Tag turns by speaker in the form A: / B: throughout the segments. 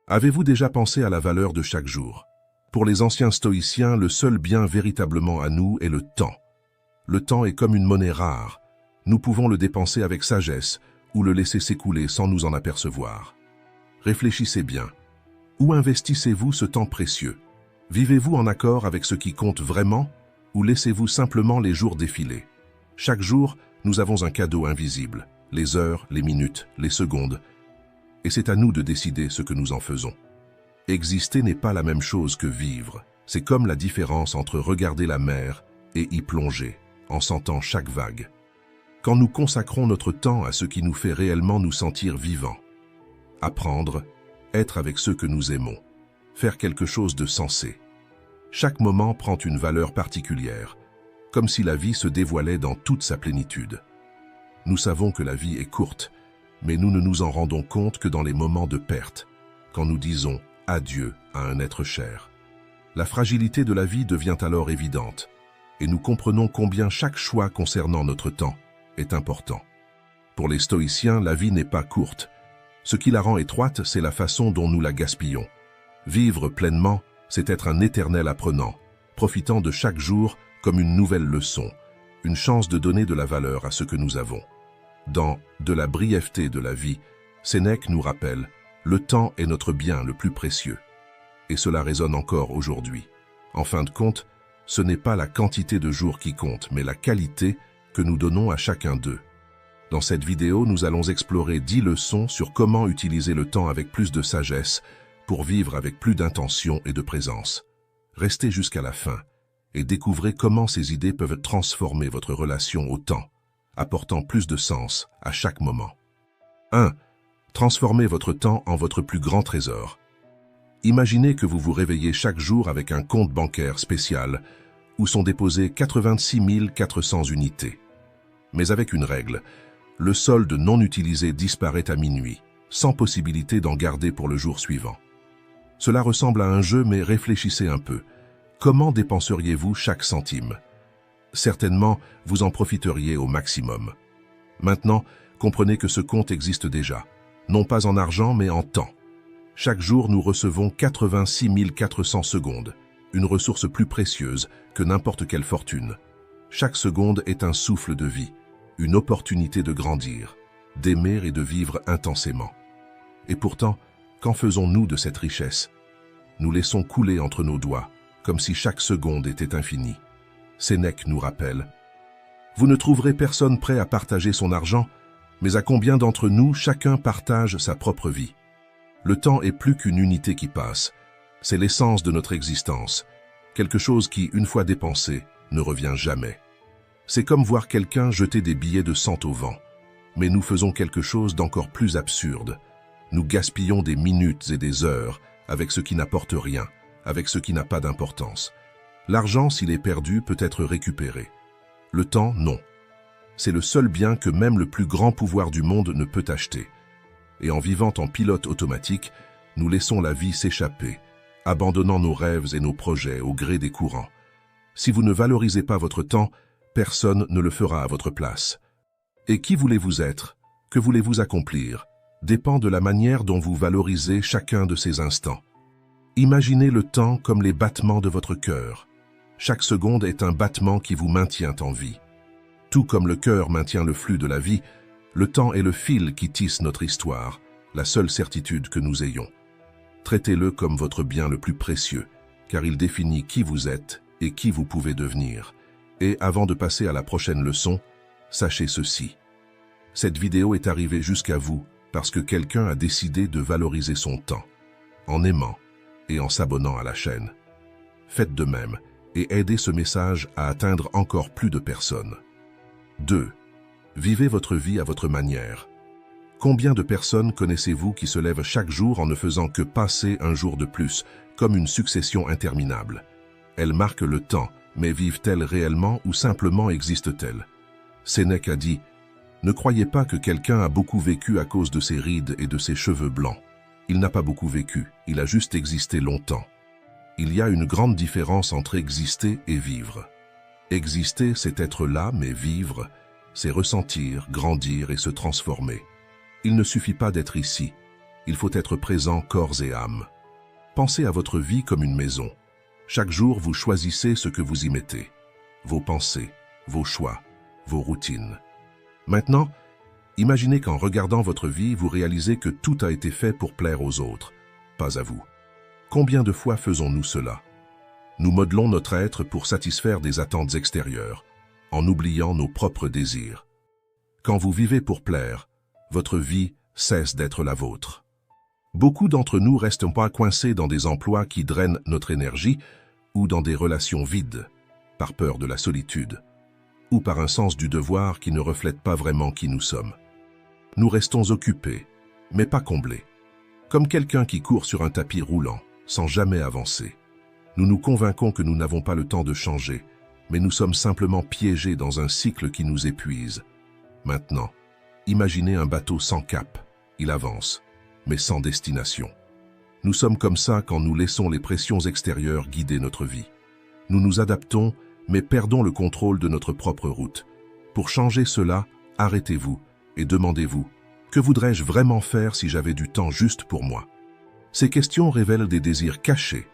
A: Avez-vous déjà pensé à la valeur de chaque jour? Pour les anciens stoïciens, le seul bien véritablement à nous est le temps. Le temps est comme une monnaie rare. Nous pouvons le dépenser avec sagesse ou le laisser s'écouler sans nous en apercevoir. Réfléchissez bien. Où investissez-vous ce temps précieux? Vivez-vous en accord avec ce qui compte vraiment ou laissez-vous simplement les jours défiler? Chaque jour, nous avons un cadeau invisible, les heures, les minutes, les secondes, et c'est à nous de décider ce que nous en faisons. Exister n'est pas la même chose que vivre. C'est comme la différence entre regarder la mer et y plonger, en sentant chaque vague. Quand nous consacrons notre temps à ce qui nous fait réellement nous sentir vivants, apprendre, être avec ceux que nous aimons, faire quelque chose de sensé. Chaque moment prend une valeur particulière, comme si la vie se dévoilait dans toute sa plénitude. Nous savons que la vie est courte, mais nous ne nous en rendons compte que dans les moments de perte, quand nous disons adieu à un être cher. La fragilité de la vie devient alors évidente, et nous comprenons combien chaque choix concernant notre temps est important. Pour les stoïciens, la vie n'est pas courte. Ce qui la rend étroite, c'est la façon dont nous la gaspillons. Vivre pleinement, c'est être un éternel apprenant, profitant de chaque jour comme une nouvelle leçon, une chance de donner de la valeur à ce que nous avons. Dans « De la brièveté de la vie », Sénèque nous rappelle « Le temps est notre bien le plus précieux ». Et cela résonne encore aujourd'hui. En fin de compte, ce n'est pas la quantité de jours qui compte, mais la qualité que nous donnons à chacun d'eux. Dans cette vidéo, nous allons explorer 10 leçons sur comment utiliser le temps avec plus de sagesse pour vivre avec plus d'intention et de présence. Restez jusqu'à la fin et découvrez comment ces idées peuvent transformer votre relation au temps, apportant plus de sens à chaque moment. 1. Transformez votre temps en votre plus grand trésor. Imaginez que vous vous réveillez chaque jour avec un compte bancaire spécial où sont déposées 86 400 unités. Mais avec une règle, le solde non utilisé disparaît à minuit, sans possibilité d'en garder pour le jour suivant. Cela ressemble à un jeu, mais réfléchissez un peu. Comment dépenseriez-vous chaque centime? Certainement, vous en profiteriez au maximum. Maintenant, comprenez que ce compte existe déjà, non pas en argent, mais en temps. Chaque jour, nous recevons 86 400 secondes, une ressource plus précieuse que n'importe quelle fortune. Chaque seconde est un souffle de vie, une opportunité de grandir, d'aimer et de vivre intensément. Et pourtant, qu'en faisons-nous de cette richesse? Nous laissons couler entre nos doigts, comme si chaque seconde était infinie. Sénèque nous rappelle « Vous ne trouverez personne prêt à partager son argent, mais à combien d'entre nous chacun partage sa propre vie? Le temps est plus qu'une unité qui passe, c'est l'essence de notre existence, quelque chose qui, une fois dépensé, ne revient jamais. C'est comme voir quelqu'un jeter des billets de 100 au vent, mais nous faisons quelque chose d'encore plus absurde. Nous gaspillons des minutes et des heures avec ce qui n'apporte rien, avec ce qui n'a pas d'importance. L'argent, s'il est perdu, peut être récupéré. Le temps, non. C'est le seul bien que même le plus grand pouvoir du monde ne peut acheter. Et en vivant en pilote automatique, nous laissons la vie s'échapper, abandonnant nos rêves et nos projets au gré des courants. Si vous ne valorisez pas votre temps, personne ne le fera à votre place. Et qui voulez-vous être? Que voulez-vous accomplir? Dépend de la manière dont vous valorisez chacun de ces instants. Imaginez le temps comme les battements de votre cœur. Chaque seconde est un battement qui vous maintient en vie. Tout comme le cœur maintient le flux de la vie, le temps est le fil qui tisse notre histoire, la seule certitude que nous ayons. Traitez-le comme votre bien le plus précieux, car il définit qui vous êtes et qui vous pouvez devenir. Et avant de passer à la prochaine leçon, sachez ceci. Cette vidéo est arrivée jusqu'à vous parce que quelqu'un a décidé de valoriser son temps, en aimant et en s'abonnant à la chaîne. Faites de même et aidez ce message à atteindre encore plus de personnes. 2. Vivez votre vie à votre manière. Combien de personnes connaissez-vous qui se lèvent chaque jour en ne faisant que passer un jour de plus, comme une succession interminable? Elles marquent le temps, mais vivent-elles réellement ou simplement existent-elles? Sénèque a dit « Ne croyez pas que quelqu'un a beaucoup vécu à cause de ses rides et de ses cheveux blancs. Il n'a pas beaucoup vécu, il a juste existé longtemps. » Il y a une grande différence entre exister et vivre. Exister, c'est être là, mais vivre, c'est ressentir, grandir et se transformer. Il ne suffit pas d'être ici. Il faut être présent corps et âme. Pensez à votre vie comme une maison. Chaque jour, vous choisissez ce que vous y mettez. Vos pensées, vos choix, vos routines. Maintenant, imaginez qu'en regardant votre vie, vous réalisez que tout a été fait pour plaire aux autres, pas à vous. Combien de fois faisons-nous cela? Nous modelons notre être pour satisfaire des attentes extérieures, en oubliant nos propres désirs. Quand vous vivez pour plaire, votre vie cesse d'être la vôtre. Beaucoup d'entre nous restent pas coincés dans des emplois qui drainent notre énergie ou dans des relations vides, par peur de la solitude, ou par un sens du devoir qui ne reflète pas vraiment qui nous sommes. Nous restons occupés, mais pas comblés, comme quelqu'un qui court sur un tapis roulant, sans jamais avancer. Nous nous convainquons que nous n'avons pas le temps de changer, mais nous sommes simplement piégés dans un cycle qui nous épuise. Maintenant, imaginez un bateau sans cap. Il avance, mais sans destination. Nous sommes comme ça quand nous laissons les pressions extérieures guider notre vie. Nous nous adaptons, mais perdons le contrôle de notre propre route. Pour changer cela, arrêtez-vous et demandez-vous, que voudrais-je vraiment faire si j'avais du temps juste pour moi? Ces questions révèlent des désirs cachés.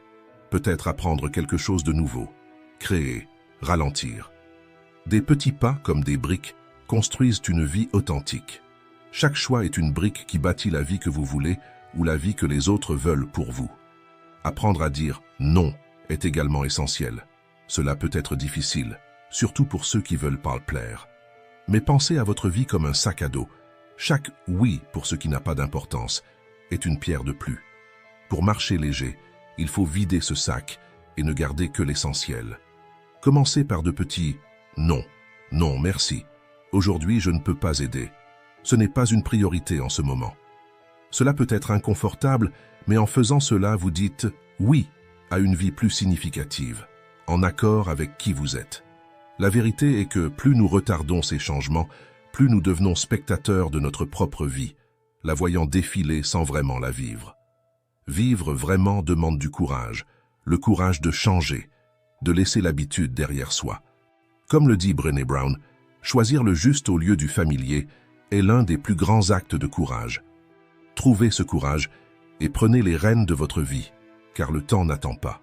A: Peut-être apprendre quelque chose de nouveau, créer, ralentir. Des petits pas, comme des briques, construisent une vie authentique. Chaque choix est une brique qui bâtit la vie que vous voulez ou la vie que les autres veulent pour vous. Apprendre à dire « non » est également essentiel. Cela peut être difficile, surtout pour ceux qui veulent pas plaire. Mais pensez à votre vie comme un sac à dos. Chaque « oui » pour ce qui n'a pas d'importance est une pierre de plus. Pour marcher léger, il faut vider ce sac et ne garder que l'essentiel. Commencez par de petits « non, non, merci. Aujourd'hui, je ne peux pas aider. Ce n'est pas une priorité en ce moment. » Cela peut être inconfortable, mais en faisant cela, vous dites « oui » à une vie plus significative, en accord avec qui vous êtes. La vérité est que plus nous retardons ces changements, plus nous devenons spectateurs de notre propre vie, la voyant défiler sans vraiment la vivre. Vivre vraiment demande du courage, le courage de changer, de laisser l'habitude derrière soi. Comme le dit Brené Brown, choisir le juste au lieu du familier est l'un des plus grands actes de courage. Trouvez ce courage et prenez les rênes de votre vie, car le temps n'attend pas.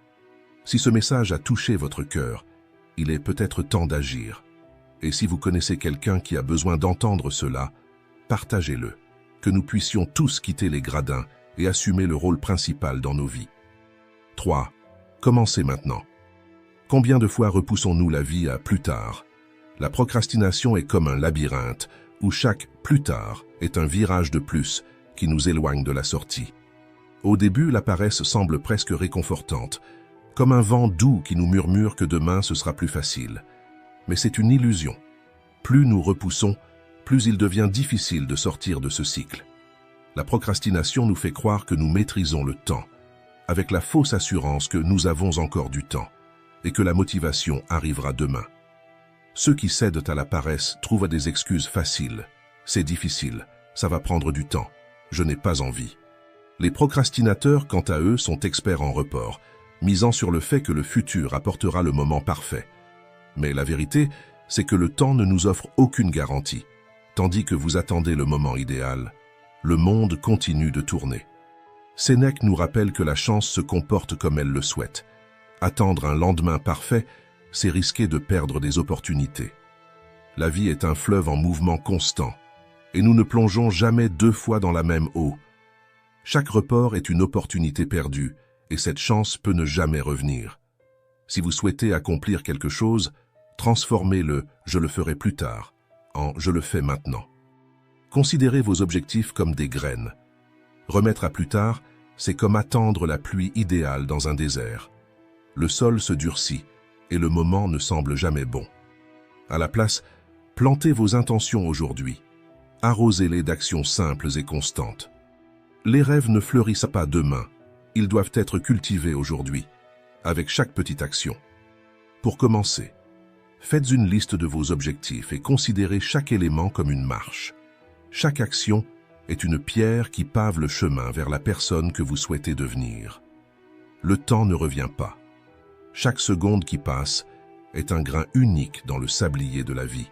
A: Si ce message a touché votre cœur, il est peut-être temps d'agir. Et si vous connaissez quelqu'un qui a besoin d'entendre cela, partagez-le, que nous puissions tous quitter les gradins et assumer le rôle principal dans nos vies. 3. Commencez maintenant. Combien de fois repoussons-nous la vie à plus tard? La procrastination est comme un labyrinthe, où chaque « plus tard » est un virage de plus qui nous éloigne de la sortie. Au début, la paresse semble presque réconfortante, comme un vent doux qui nous murmure que demain ce sera plus facile. Mais c'est une illusion. Plus nous repoussons, plus il devient difficile de sortir de ce cycle. La procrastination nous fait croire que nous maîtrisons le temps, avec la fausse assurance que nous avons encore du temps, et que la motivation arrivera demain. Ceux qui cèdent à la paresse trouvent des excuses faciles. C'est difficile, ça va prendre du temps, je n'ai pas envie. Les procrastinateurs, quant à eux, sont experts en report, misant sur le fait que le futur apportera le moment parfait. Mais la vérité, c'est que le temps ne nous offre aucune garantie. Tandis que vous attendez le moment idéal, le monde continue de tourner. Sénèque nous rappelle que la chance se comporte comme elle le souhaite. Attendre un lendemain parfait, c'est risquer de perdre des opportunités. La vie est un fleuve en mouvement constant, et nous ne plongeons jamais deux fois dans la même eau. Chaque report est une opportunité perdue, et cette chance peut ne jamais revenir. Si vous souhaitez accomplir quelque chose, transformez le « je le ferai plus tard » en « je le fais maintenant ». Considérez vos objectifs comme des graines. Remettre à plus tard, c'est comme attendre la pluie idéale dans un désert. Le sol se durcit, et le moment ne semble jamais bon. À la place, plantez vos intentions aujourd'hui. Arrosez-les d'actions simples et constantes. Les rêves ne fleurissent pas demain, ils doivent être cultivés aujourd'hui, avec chaque petite action. Pour commencer, faites une liste de vos objectifs et considérez chaque élément comme une marche. Chaque action est une pierre qui pave le chemin vers la personne que vous souhaitez devenir. Le temps ne revient pas. Chaque seconde qui passe est un grain unique dans le sablier de la vie.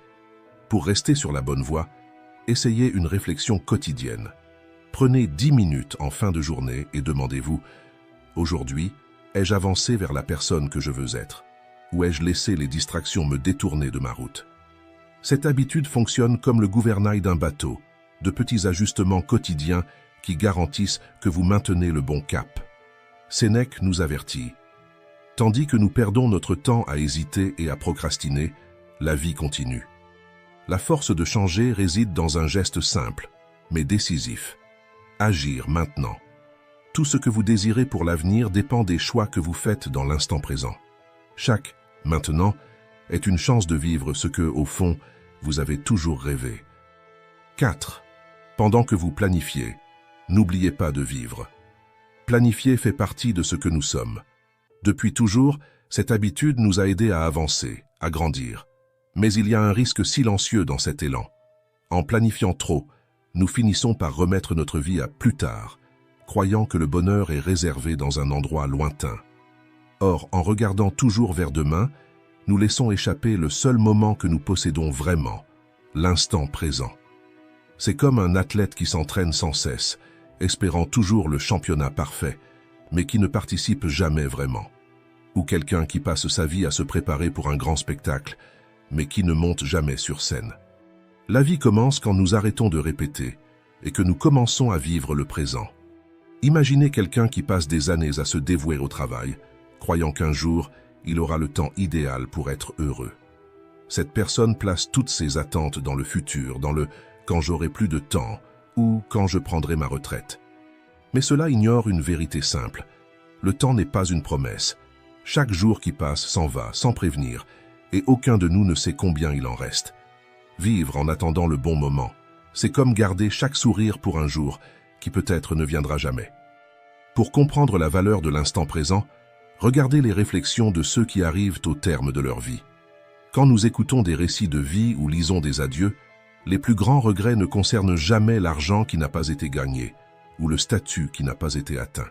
A: Pour rester sur la bonne voie, essayez une réflexion quotidienne. Prenez 10 minutes en fin de journée et demandez-vous « Aujourd'hui, ai-je avancé vers la personne que je veux être? Ou ai-je laissé les distractions me détourner de ma route ?» Cette habitude fonctionne comme le gouvernail d'un bateau, de petits ajustements quotidiens qui garantissent que vous maintenez le bon cap. Sénèque nous avertit. Tandis que nous perdons notre temps à hésiter et à procrastiner, la vie continue. La force de changer réside dans un geste simple, mais décisif. Agir maintenant. Tout ce que vous désirez pour l'avenir dépend des choix que vous faites dans l'instant présent. Chaque « maintenant » est une chance de vivre ce que, au fond, vous avez toujours rêvé. 4. Pendant que vous planifiez, n'oubliez pas de vivre. Planifier fait partie de ce que nous sommes. Depuis toujours, cette habitude nous a aidés à avancer, à grandir. Mais il y a un risque silencieux dans cet élan. En planifiant trop, nous finissons par remettre notre vie à plus tard, croyant que le bonheur est réservé dans un endroit lointain. Or, en regardant toujours vers demain, nous laissons échapper le seul moment que nous possédons vraiment, l'instant présent. C'est comme un athlète qui s'entraîne sans cesse, espérant toujours le championnat parfait, mais qui ne participe jamais vraiment. Ou quelqu'un qui passe sa vie à se préparer pour un grand spectacle, mais qui ne monte jamais sur scène. La vie commence quand nous arrêtons de répéter et que nous commençons à vivre le présent. Imaginez quelqu'un qui passe des années à se dévouer au travail, croyant qu'un jour, il aura le temps idéal pour être heureux. Cette personne place toutes ses attentes dans le futur, dans le « quand j'aurai plus de temps » ou « quand je prendrai ma retraite ». Mais cela ignore une vérité simple. Le temps n'est pas une promesse. Chaque jour qui passe s'en va, sans prévenir, et aucun de nous ne sait combien il en reste. Vivre en attendant le bon moment, c'est comme garder chaque sourire pour un jour qui peut-être ne viendra jamais. Pour comprendre la valeur de l'instant présent, regardez les réflexions de ceux qui arrivent au terme de leur vie. Quand nous écoutons des récits de vie ou lisons des adieux, les plus grands regrets ne concernent jamais l'argent qui n'a pas été gagné ou le statut qui n'a pas été atteint.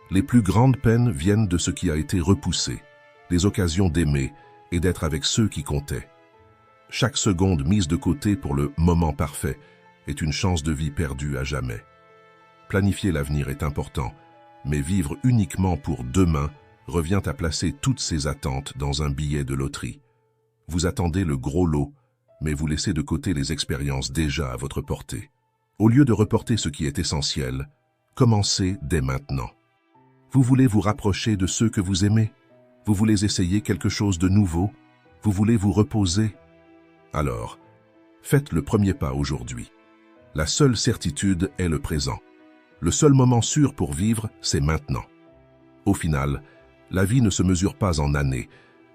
A: Les plus grandes peines viennent de ce qui a été repoussé, les occasions d'aimer et d'être avec ceux qui comptaient. Chaque seconde mise de côté pour le moment parfait est une chance de vie perdue à jamais. Planifier l'avenir est important, mais vivre uniquement pour demain revient à placer toutes ses attentes dans un billet de loterie. Vous attendez le gros lot, mais vous laissez de côté les expériences déjà à votre portée. Au lieu de reporter ce qui est essentiel, commencez dès maintenant. Vous voulez vous rapprocher de ceux que vous aimez? Vous voulez essayer quelque chose de nouveau? Vous voulez vous reposer? Alors, faites le premier pas aujourd'hui. La seule certitude est le présent. Le seul moment sûr pour vivre, c'est maintenant. Au final, la vie ne se mesure pas en années,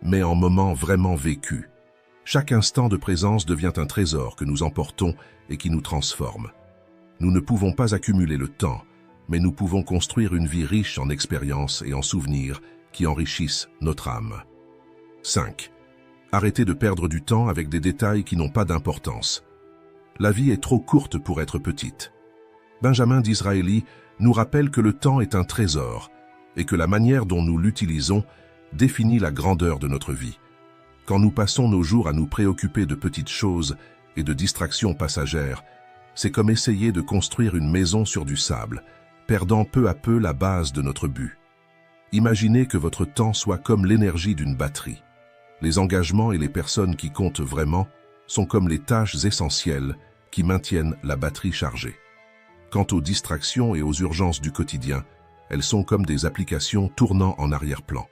A: mais en moments vraiment vécus. Chaque instant de présence devient un trésor que nous emportons et qui nous transforme. Nous ne pouvons pas accumuler le temps, mais nous pouvons construire une vie riche en expériences et en souvenirs qui enrichissent notre âme. 5. Arrêtez de perdre du temps avec des détails qui n'ont pas d'importance. La vie est trop courte pour être petite. Benjamin Disraeli nous rappelle que le temps est un trésor et que la manière dont nous l'utilisons définit la grandeur de notre vie. Quand nous passons nos jours à nous préoccuper de petites choses et de distractions passagères, c'est comme essayer de construire une maison sur du sable, perdant peu à peu la base de notre but. Imaginez que votre temps soit comme l'énergie d'une batterie. Les engagements et les personnes qui comptent vraiment sont comme les tâches essentielles qui maintiennent la batterie chargée. Quant aux distractions et aux urgences du quotidien, elles sont comme des applications tournant en arrière-plan,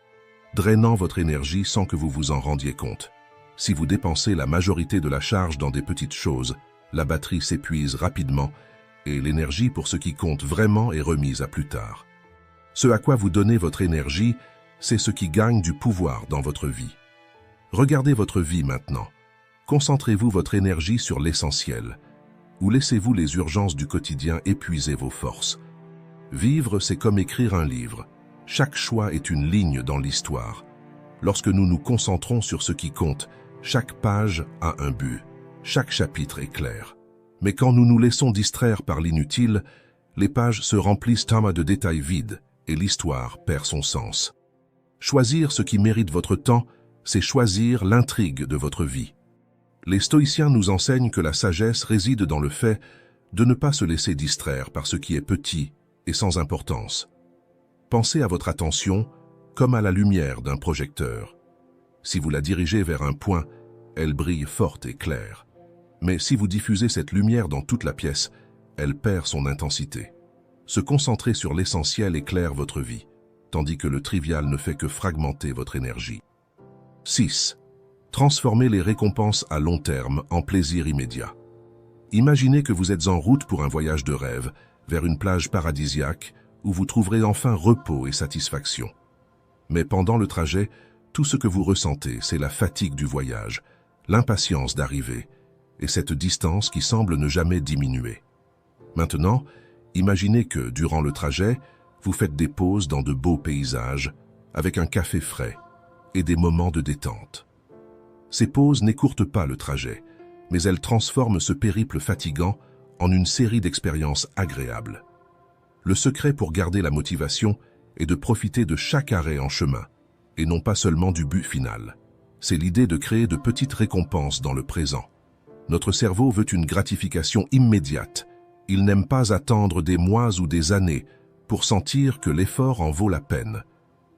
A: drainant votre énergie sans que vous vous en rendiez compte. Si vous dépensez la majorité de la charge dans des petites choses, la batterie s'épuise rapidement et l'énergie pour ce qui compte vraiment est remise à plus tard. Ce à quoi vous donnez votre énergie, c'est ce qui gagne du pouvoir dans votre vie. Regardez votre vie maintenant. Concentrez-vous votre énergie sur l'essentiel, ou laissez-vous les urgences du quotidien épuiser vos forces. Vivre, c'est comme écrire un livre. Chaque choix est une ligne dans l'histoire. Lorsque nous nous concentrons sur ce qui compte, chaque page a un but, chaque chapitre est clair. Mais quand nous nous laissons distraire par l'inutile, les pages se remplissent de détails vides et l'histoire perd son sens. Choisir ce qui mérite votre temps, c'est choisir l'intrigue de votre vie. Les stoïciens nous enseignent que la sagesse réside dans le fait de ne pas se laisser distraire par ce qui est petit et sans importance. Pensez à votre attention comme à la lumière d'un projecteur. Si vous la dirigez vers un point, elle brille forte et claire. Mais si vous diffusez cette lumière dans toute la pièce, elle perd son intensité. Se concentrer sur l'essentiel éclaire votre vie, tandis que le trivial ne fait que fragmenter votre énergie. 6. Transformez les récompenses à long terme en plaisir immédiat. Imaginez que vous êtes en route pour un voyage de rêve, vers une plage paradisiaque, où vous trouverez enfin repos et satisfaction. Mais pendant le trajet, tout ce que vous ressentez, c'est la fatigue du voyage, l'impatience d'arriver, et cette distance qui semble ne jamais diminuer. Maintenant, imaginez que, durant le trajet, vous faites des pauses dans de beaux paysages, avec un café frais et des moments de détente. Ces pauses n'écourtent pas le trajet, mais elles transforment ce périple fatigant en une série d'expériences agréables. Le secret pour garder la motivation est de profiter de chaque arrêt en chemin, et non pas seulement du but final. C'est l'idée de créer de petites récompenses dans le présent. Notre cerveau veut une gratification immédiate. Il n'aime pas attendre des mois ou des années pour sentir que l'effort en vaut la peine.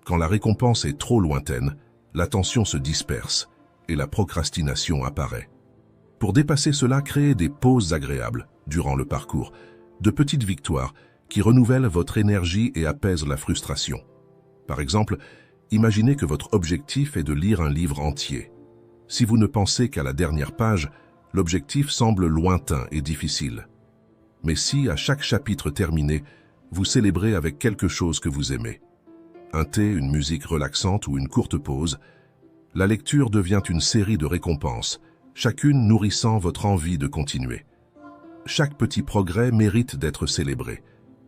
A: Quand la récompense est trop lointaine, l'attention se disperse et la procrastination apparaît. Pour dépasser cela, créez des pauses agréables durant le parcours, de petites victoires qui renouvellent votre énergie et apaisent la frustration. Par exemple, imaginez que votre objectif est de lire un livre entier. Si vous ne pensez qu'à la dernière page, l'objectif semble lointain et difficile. Mais si, à chaque chapitre terminé, vous célébrez avec quelque chose que vous aimez, un thé, une musique relaxante ou une courte pause, la lecture devient une série de récompenses, chacune nourrissant votre envie de continuer. Chaque petit progrès mérite d'être célébré,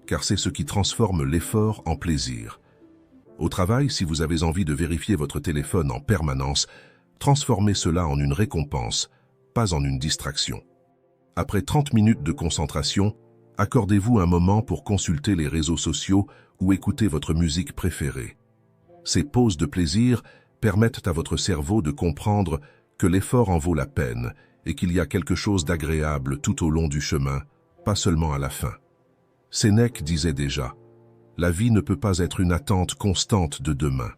A: car c'est ce qui transforme l'effort en plaisir. Au travail, si vous avez envie de vérifier votre téléphone en permanence, transformez cela en une récompense, pas en une distraction. Après 30 minutes de concentration, accordez-vous un moment pour consulter les réseaux sociaux ou écouter votre musique préférée. Ces pauses de plaisir permettent à votre cerveau de comprendre que l'effort en vaut la peine et qu'il y a quelque chose d'agréable tout au long du chemin, pas seulement à la fin. Sénèque disait déjà « La vie ne peut pas être une attente constante de demain.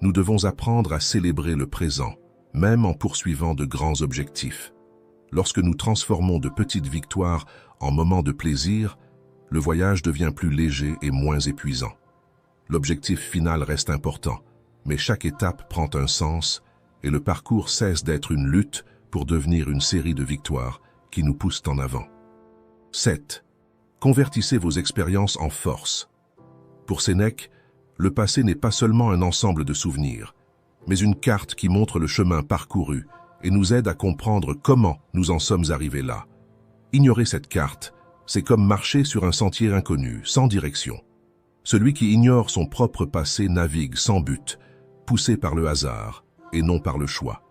A: Nous devons apprendre à célébrer le présent, même en poursuivant de grands objectifs. » Lorsque nous transformons de petites victoires en moments de plaisir, le voyage devient plus léger et moins épuisant. L'objectif final reste important, mais chaque étape prend un sens et le parcours cesse d'être une lutte pour devenir une série de victoires qui nous poussent en avant. 7. Convertissez vos expériences en force. Pour Sénèque, le passé n'est pas seulement un ensemble de souvenirs, mais une carte qui montre le chemin parcouru et nous aide à comprendre comment nous en sommes arrivés là. Ignorer cette carte, c'est comme marcher sur un sentier inconnu, sans direction. Celui qui ignore son propre passé navigue sans but, poussé par le hasard et non par le choix.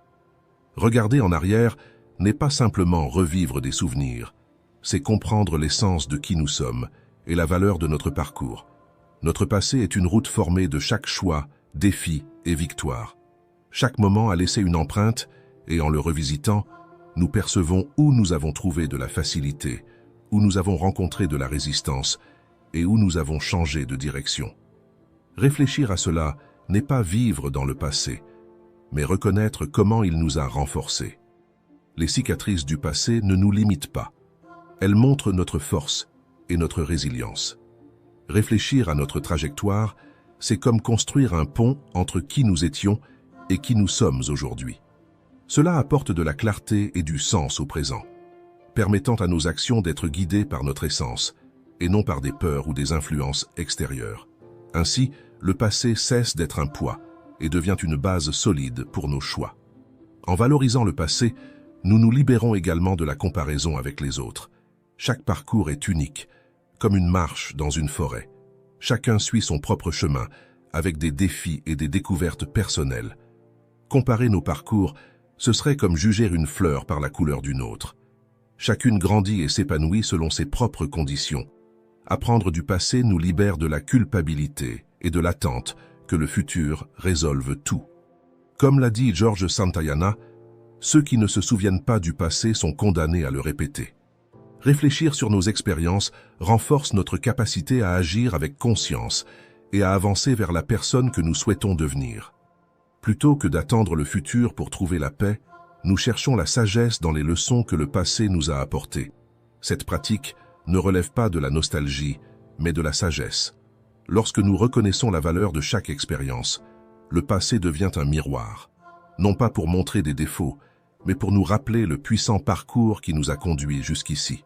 A: Regarder en arrière n'est pas simplement revivre des souvenirs, c'est comprendre l'essence de qui nous sommes et la valeur de notre parcours. Notre passé est une route formée de chaque choix, défi et victoire. Chaque moment a laissé une empreinte et en le revisitant, nous percevons où nous avons trouvé de la facilité, où nous avons rencontré de la résistance et où nous avons changé de direction. Réfléchir à cela n'est pas vivre dans le passé, mais reconnaître comment il nous a renforcés. Les cicatrices du passé ne nous limitent pas. Elles montrent notre force et notre résilience. Réfléchir à notre trajectoire, c'est comme construire un pont entre qui nous étions et qui nous sommes aujourd'hui. Cela apporte de la clarté et du sens au présent, permettant à nos actions d'être guidées par notre essence et non par des peurs ou des influences extérieures. Ainsi, le passé cesse d'être un poids et devient une base solide pour nos choix. En valorisant le passé, nous nous libérons également de la comparaison avec les autres. Chaque parcours est unique, comme une marche dans une forêt. Chacun suit son propre chemin, avec des défis et des découvertes personnelles. Comparer nos parcours, ce serait comme juger une fleur par la couleur d'une autre. Chacune grandit et s'épanouit selon ses propres conditions. Apprendre du passé nous libère de la culpabilité et de l'attente que le futur résolve tout. Comme l'a dit George Santayana, ceux qui ne se souviennent pas du passé sont condamnés à le répéter. Réfléchir sur nos expériences renforce notre capacité à agir avec conscience et à avancer vers la personne que nous souhaitons devenir. Plutôt que d'attendre le futur pour trouver la paix, nous cherchons la sagesse dans les leçons que le passé nous a apportées. Cette pratique ne relève pas de la nostalgie, mais de la sagesse. Lorsque nous reconnaissons la valeur de chaque expérience, le passé devient un miroir, non pas pour montrer des défauts, mais pour nous rappeler le puissant parcours qui nous a conduits jusqu'ici.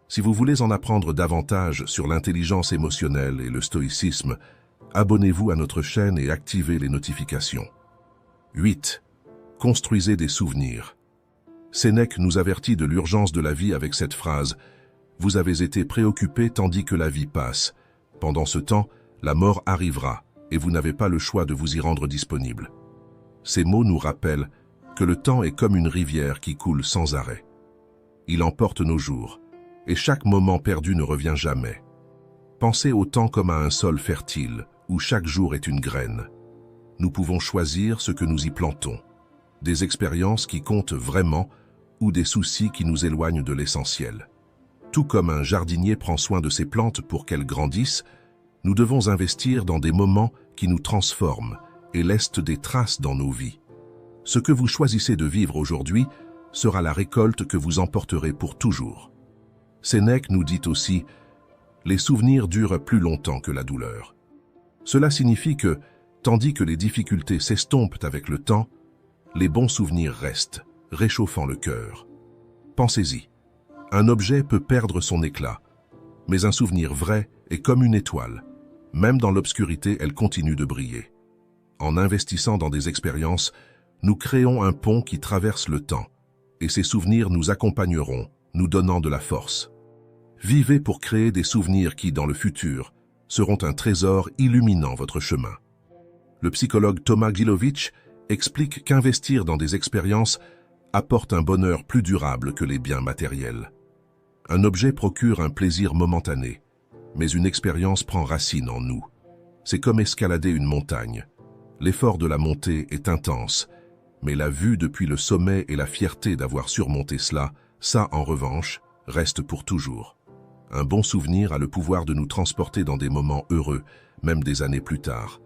A: Si vous voulez en apprendre davantage sur l'intelligence émotionnelle et le stoïcisme, abonnez-vous à notre chaîne et activez les notifications. 8. Construisez des souvenirs. Sénèque nous avertit de l'urgence de la vie avec cette phrase « Vous avez été préoccupés tandis que la vie passe. Pendant ce temps, la mort arrivera et vous n'avez pas le choix de vous y rendre disponible. » Ces mots nous rappellent que le temps est comme une rivière qui coule sans arrêt. Il emporte nos jours, et chaque moment perdu ne revient jamais. Pensez au temps comme à un sol fertile, où chaque jour est une graine. Nous pouvons choisir ce que nous y plantons, des expériences qui comptent vraiment ou des soucis qui nous éloignent de l'essentiel. Tout comme un jardinier prend soin de ses plantes pour qu'elles grandissent, nous devons investir dans des moments qui nous transforment et laissent des traces dans nos vies. Ce que vous choisissez de vivre aujourd'hui sera la récolte que vous emporterez pour toujours. Sénèque nous dit aussi « Les souvenirs durent plus longtemps que la douleur ». Cela signifie que, tandis que les difficultés s'estompent avec le temps, les bons souvenirs restent, réchauffant le cœur. Pensez-y, un objet peut perdre son éclat, mais un souvenir vrai est comme une étoile. Même dans l'obscurité, elle continue de briller. En investissant dans des expériences, nous créons un pont qui traverse le temps, et ces souvenirs nous accompagneront, nous donnant de la force. Vivez pour créer des souvenirs qui, dans le futur, seront un trésor illuminant votre chemin. Le psychologue Thomas Gilovich explique qu'investir dans des expériences apporte un bonheur plus durable que les biens matériels. Un objet procure un plaisir momentané, mais une expérience prend racine en nous. C'est comme escalader une montagne. L'effort de la montée est intense, mais la vue depuis le sommet et la fierté d'avoir surmonté cela, ça en revanche, reste pour toujours. Un bon souvenir a le pouvoir de nous transporter dans des moments heureux, même des années plus tard.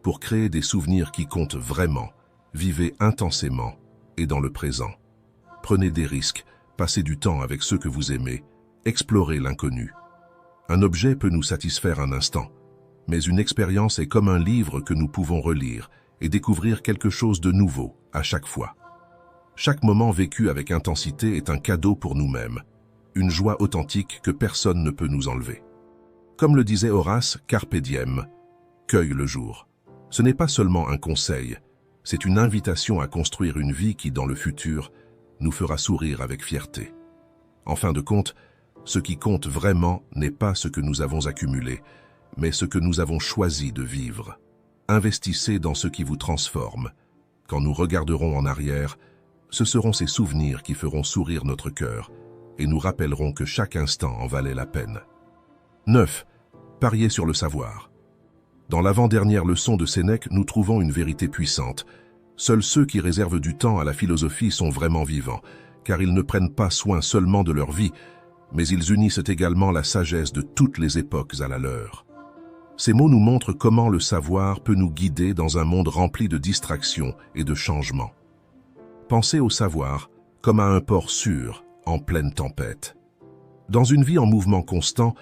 A: Pour créer des souvenirs qui comptent vraiment, vivez intensément et dans le présent. Prenez des risques, passez du temps avec ceux que vous aimez, explorez l'inconnu. Un objet peut nous satisfaire un instant, mais une expérience est comme un livre que nous pouvons relire et découvrir quelque chose de nouveau à chaque fois. Chaque moment vécu avec intensité est un cadeau pour nous-mêmes, une joie authentique que personne ne peut nous enlever. Comme le disait Horace, Carpe diem, cueille le jour. Ce n'est pas seulement un conseil, c'est une invitation à construire une vie qui, dans le futur, nous fera sourire avec fierté. En fin de compte, ce qui compte vraiment n'est pas ce que nous avons accumulé, mais ce que nous avons choisi de vivre. Investissez dans ce qui vous transforme. Quand nous regarderons en arrière, ce seront ces souvenirs qui feront sourire notre cœur et nous rappelleront que chaque instant en valait la peine. 9. Parier sur le savoir. Dans l'avant-dernière leçon de Sénèque, nous trouvons une vérité puissante. Seuls ceux qui réservent du temps à la philosophie sont vraiment vivants, car ils ne prennent pas soin seulement de leur vie, mais ils unissent également la sagesse de toutes les époques à la leur. Ces mots nous montrent comment le savoir peut nous guider dans un monde rempli de distractions et de changements. Pensez au savoir comme à un port sûr en pleine tempête. Dans une vie en mouvement constant,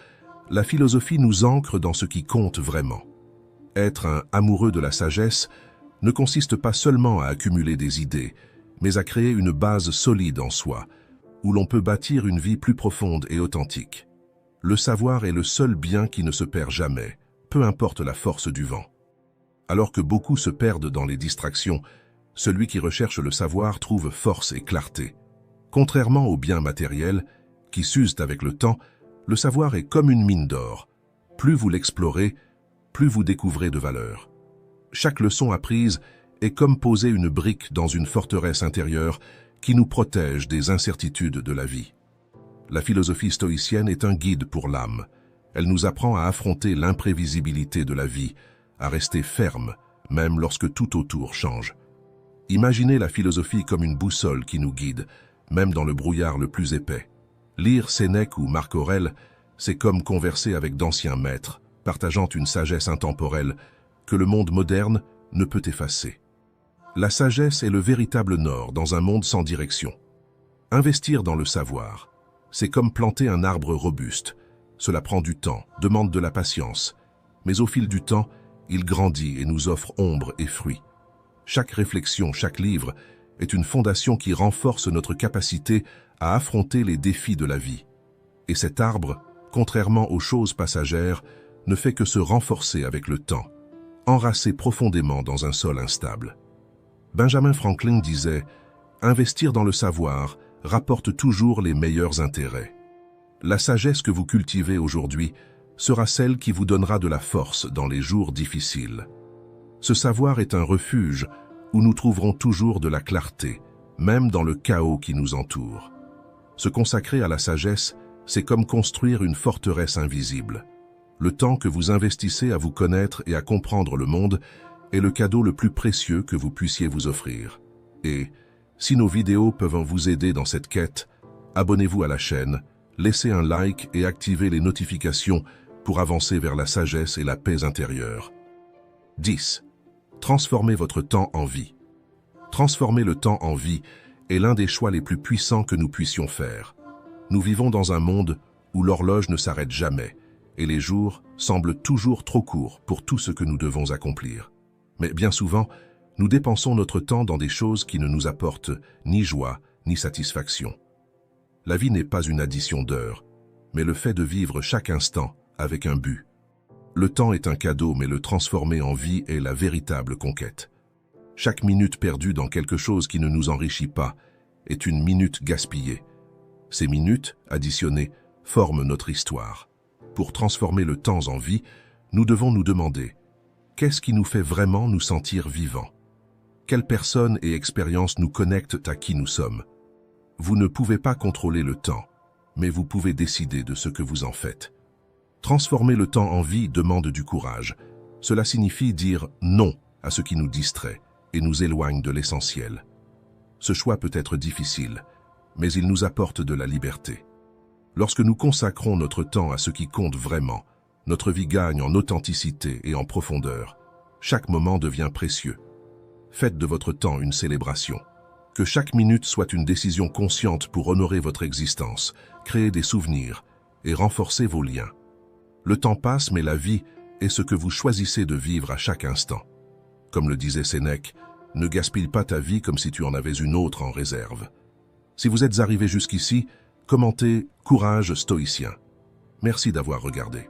A: la philosophie nous ancre dans ce qui compte vraiment. Être un amoureux de la sagesse ne consiste pas seulement à accumuler des idées, mais à créer une base solide en soi, où l'on peut bâtir une vie plus profonde et authentique. Le savoir est le seul bien qui ne se perd jamais, peu importe la force du vent. Alors que beaucoup se perdent dans les distractions, celui qui recherche le savoir trouve force et clarté. Contrairement aux biens matériels, qui s'usent avec le temps, le savoir est comme une mine d'or. Plus vous l'explorez, plus vous découvrez de valeur. Chaque leçon apprise est comme poser une brique dans une forteresse intérieure qui nous protège des incertitudes de la vie. La philosophie stoïcienne est un guide pour l'âme. Elle nous apprend à affronter l'imprévisibilité de la vie, à rester ferme, même lorsque tout autour change. Imaginez la philosophie comme une boussole qui nous guide, même dans le brouillard le plus épais. Lire Sénèque ou Marc Aurèle, c'est comme converser avec d'anciens maîtres, partageant une sagesse intemporelle que le monde moderne ne peut effacer. La sagesse est le véritable nord dans un monde sans direction. Investir dans le savoir, c'est comme planter un arbre robuste. Cela prend du temps, demande de la patience, mais au fil du temps, il grandit et nous offre ombre et fruits. Chaque réflexion, chaque livre est une fondation qui renforce notre capacité à affronter les défis de la vie. Et cet arbre, contrairement aux choses passagères, ne fait que se renforcer avec le temps, enracé profondément dans un sol instable. Benjamin Franklin disait « Investir dans le savoir rapporte toujours les meilleurs intérêts. La sagesse que vous cultivez aujourd'hui sera celle qui vous donnera de la force dans les jours difficiles. Ce savoir est un refuge où nous trouverons toujours de la clarté, même dans le chaos qui nous entoure. Se consacrer à la sagesse, c'est comme construire une forteresse invisible. Le temps que vous investissez à vous connaître et à comprendre le monde est le cadeau le plus précieux que vous puissiez vous offrir. Et, si nos vidéos peuvent vous aider dans cette quête, abonnez-vous à la chaîne, laissez un like et activez les notifications pour avancer vers la sagesse et la paix intérieure. 10. Transformez votre temps en vie. Transformer le temps en vie est l'un des choix les plus puissants que nous puissions faire. Nous vivons dans un monde où l'horloge ne s'arrête jamais et les jours semblent toujours trop courts pour tout ce que nous devons accomplir. Mais bien souvent, nous dépensons notre temps dans des choses qui ne nous apportent ni joie ni satisfaction. La vie n'est pas une addition d'heures, mais le fait de vivre chaque instant avec un but. Le temps est un cadeau, mais le transformer en vie est la véritable conquête. Chaque minute perdue dans quelque chose qui ne nous enrichit pas est une minute gaspillée. Ces minutes, additionnées, forment notre histoire. Pour transformer le temps en vie, nous devons nous demander « Qu'est-ce qui nous fait vraiment nous sentir vivants ?» Quelles personnes et expériences nous connectent à qui nous sommes? Vous ne pouvez pas contrôler le temps, mais vous pouvez décider de ce que vous en faites. Transformer le temps en vie demande du courage. Cela signifie dire non à ce qui nous distrait et nous éloigne de l'essentiel. Ce choix peut être difficile, mais il nous apporte de la liberté. Lorsque nous consacrons notre temps à ce qui compte vraiment, notre vie gagne en authenticité et en profondeur. Chaque moment devient précieux. Faites de votre temps une célébration. Que chaque minute soit une décision consciente pour honorer votre existence, créer des souvenirs et renforcer vos liens. Le temps passe, mais la vie est ce que vous choisissez de vivre à chaque instant. Comme le disait Sénèque, ne gaspille pas ta vie comme si tu en avais une autre en réserve. Si vous êtes arrivé jusqu'ici, commentez « Courage stoïcien ». Merci d'avoir regardé.